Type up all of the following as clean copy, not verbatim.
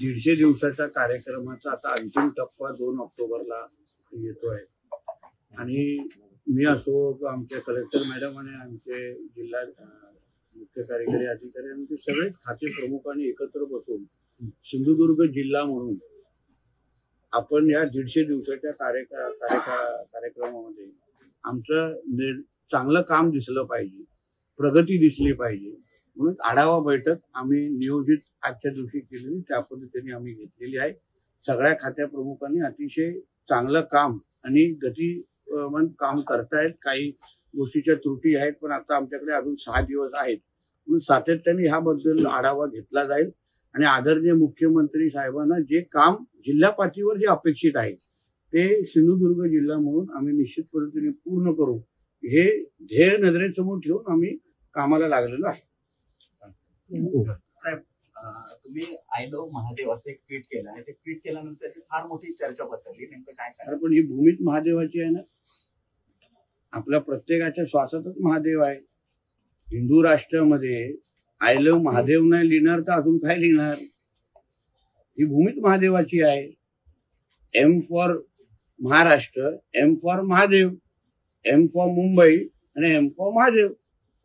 150 दिवसाच्या कार्यक्रमाचा आता अंतिम टप्पा 2 ऑक्टोबरला येतोय आणि मी असो आमचे कलेक्टर मॅडम आणि आमचे जिल्हा मुख्य कार्यकारी अधिकारी आणि सगळेच खाते प्रमुखांनी एकत्र बसून सिंधुदुर्ग जिल्हा म्हणून आपण या 150 दिवसाच्या कार्यक्रमामध्ये आमचं चांगलं काम दिसलं पाहिजे, प्रगती दिसली पाहिजे म्हणून आढावा बैठक आम्ही नियोजित आजच्या दिवशी केलेली त्या पद्धतीने आम्ही घेतलेली आहे. सगळ्या खात्या प्रमुखांनी अतिशय चांगलं काम आणि गतिमान काम करतायत. काही गोष्टीच्या त्रुटी आहेत पण आता आमच्याकडे अजून 6 दिवस आहेत म्हणून सातत्याने ह्याबद्दल आढावा घेतला जाईल आणि आदरणीय मुख्यमंत्री साहेबांना जे काम जिल्हा पातळीवर जे अपेक्षित आहे ते सिंधुदुर्ग जिल्हा म्हणून आम्ही निश्चित पद्धतीने पूर्ण करू हे ध्येय नजरेसमोर ठेवून आम्ही कामाला लागलेलो आहे. साहेब, तुम्ही आय लव्ह महादेव असं एक ट्विट केलं आहे. ते ट्विट केल्यानंतर त्याची फार मोठी चर्चा पसरली. नेमकं काय सांगा? पण ही भूमीच महादेवाची आहे ना, आपल्या प्रत्येकाच्या श्वासातच महादेव आहे. हिंदू राष्ट्रामध्ये आय लव्ह महादेव नाही लिहिणार तर अजून काय लिहिणार? ही भूमीच महादेवाची आहे. M for Maharashtra, M for Mahadev, M for Mumbai आणि एम फॉर महादेव.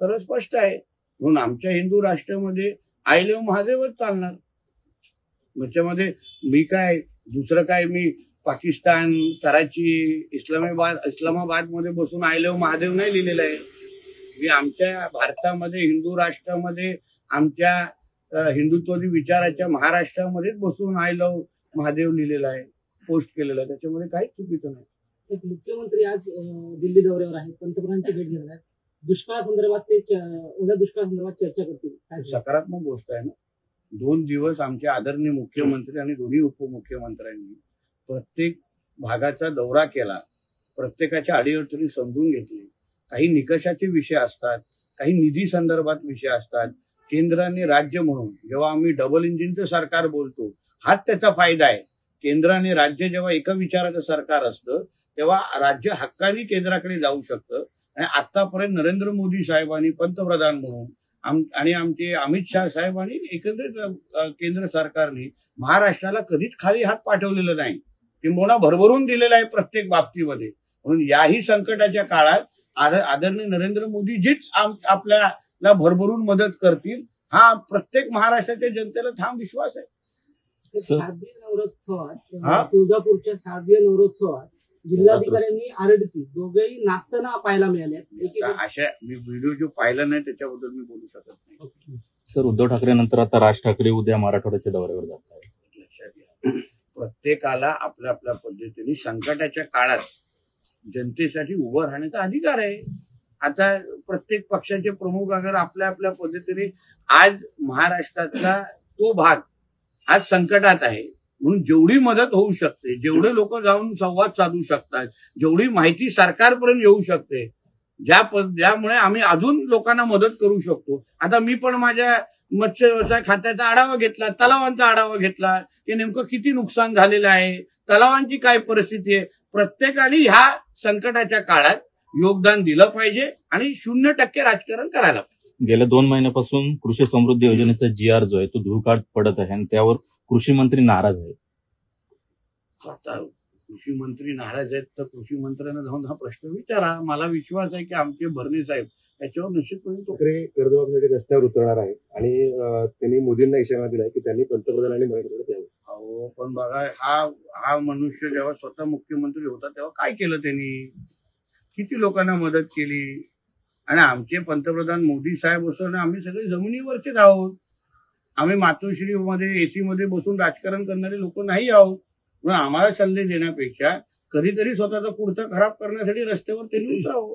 तर स्पष्ट आहे. म्हणून आमच्या हिंदू राष्ट्रामध्ये आय लव्ह महादेवच चालणार. त्याच्यामध्ये मी काय दुसरं काय मी पाकिस्तान, कराची, इस्लामाबाद मध्ये बसून आय लव्ह महादेव नाही लिहिलेलं आहे. मी आमच्या भारतामध्ये हिंदू राष्ट्रामध्ये आमच्या हिंदुत्वादी विचाराच्या महाराष्ट्रामध्येच बसून आय लव्ह महादेव लिहिलेला आहे, पोस्ट केलेला आहे. त्याच्यामध्ये काहीच चुकीचं नाही. मुख्यमंत्री आज दिल्ली दौऱ्यावर आहेत, पंतप्रधानांची भेट घेणार आहेत. दुष्काळासंदर्भात ते ओल्या दुष्काळासंदर्भात चर्चा करतील. सकारात्मक गोष्ट आहे ना. 2 दिवस आमचे आदरणीय मुख्यमंत्री आणि दोन्ही उपमुख्यमंत्र्यांनी प्रत्येक भागाचा दौरा केला, प्रत्येकाच्या अडीअडचणी समजून घेतली. काही निकषाचे विषय असतात, काही निधी संदर्भात विषय असतात. केंद्र आणि राज्य म्हणून जेव्हा आम्ही डबल इंजिनचं सरकार बोलतो हाच त्याचा फायदा आहे. केंद्र आणि राज्य जेव्हा एका विचाराचं सरकार असतं तेव्हा राज्य हक्काने केंद्राकडे जाऊ शकतं. आणि आतापर्यंत नरेंद्र मोदी साहेबांनी पंतप्रधान म्हणून आणि आमचे अमित शाह साहेबांनी एकंदरीत केंद्र सरकारने महाराष्ट्राला कधीच खाली हात पाठवलेलं नाही, किंबहुना भरभरून दिलेला आहे प्रत्येक बाबतीमध्ये. म्हणून याही संकटाच्या काळात आदरणीय नरेंद्र मोदी जीच आपल्याला भरभरून मदत करतील हा प्रत्येक महाराष्ट्राच्या जनतेला ठाम विश्वास आहे. शारदीय नवरोत्सवात तुळजापूरच्या शारदीय नवरोत्सवात जिल्हाधिकाऱ्यांनी आरडीसी दोघेही नाचताना पाहायला मिळाले. अशा मी व्हिडिओ जो पाहिला नाही त्याच्याबद्दल मी बोलू शकत नाही. सर, उद्धव ठाकरे नंतर आता राज ठाकरे उद्या मराठवाड्याच्या दौऱ्यावर जात आहेत. लक्षात घ्या, प्रत्येकाला आपल्या आपल्या पद्धतीने संकटाच्या काळात जनतेसाठी उभं राहण्याचा अधिकार आहे. आता प्रत्येक पक्षाचे प्रमुख अगर आपल्या आपल्या पद्धतीने आज महाराष्ट्रातला तो भाग आज संकटात आहे म्हणून जेवढी मदत होऊ शकते, जेवढे लोक जाऊन संवाद साधू शकतात, जेवढी माहिती सरकारपर्यंत येऊ शकते, ज्यामुळे आम्ही अजून लोकांना मदत करू शकतो. आता मी पण माझ्या मत्स्य व्यवसाय खात्याचा आढावा घेतला, तलावांचा आढावा घेतला की नेमकं किती नुकसान झालेलं आहे, तलावांची काय परिस्थिती आहे. प्रत्येकाने ह्या संकटाच्या काळात योगदान दिलं पाहिजे आणि 0% राजकारण करायला पाहिजे. गेल्या 2 महिन्यापासून कृषी समृद्धी योजनेचा GR जो आहे तो धुळकाट पडत आहे आणि त्यावर कृषी मंत्री नाराज आहेत. आता कृषी मंत्री नाराज आहेत तर कृषी मंत्र्यांना जाऊन हा प्रश्न विचारा. मला विश्वास आहे की आमचे भरणे साहेब त्याच्यावर निश्चितपणे कर्जमाफीसाठी रस्त्यावर उतरणार आहे आणि त्यांनी मोदींना इशारा दिलाय की त्यांनी पंतप्रधानांनी मराठवाड्यात यावं. अहो पण बघा, हा मनुष्य जेव्हा स्वतः मुख्यमंत्री होता तेव्हा काय केलं त्यांनी, किती लोकांना मदत केली. आणि आमचे पंतप्रधान मोदी साहेब असून आम्ही सगळे जमिनीवरचेच आहोत. आम्ही मातोश्रीमध्ये AC मध्ये बसून राजकारण करणारे लोक नाही आहोत. म्हणून आम्हाला सल्ले देण्यापेक्षा कधीतरी स्वतःचा कुर्ता खराब करण्यासाठी रस्त्यावर त्यांनी उतरावं.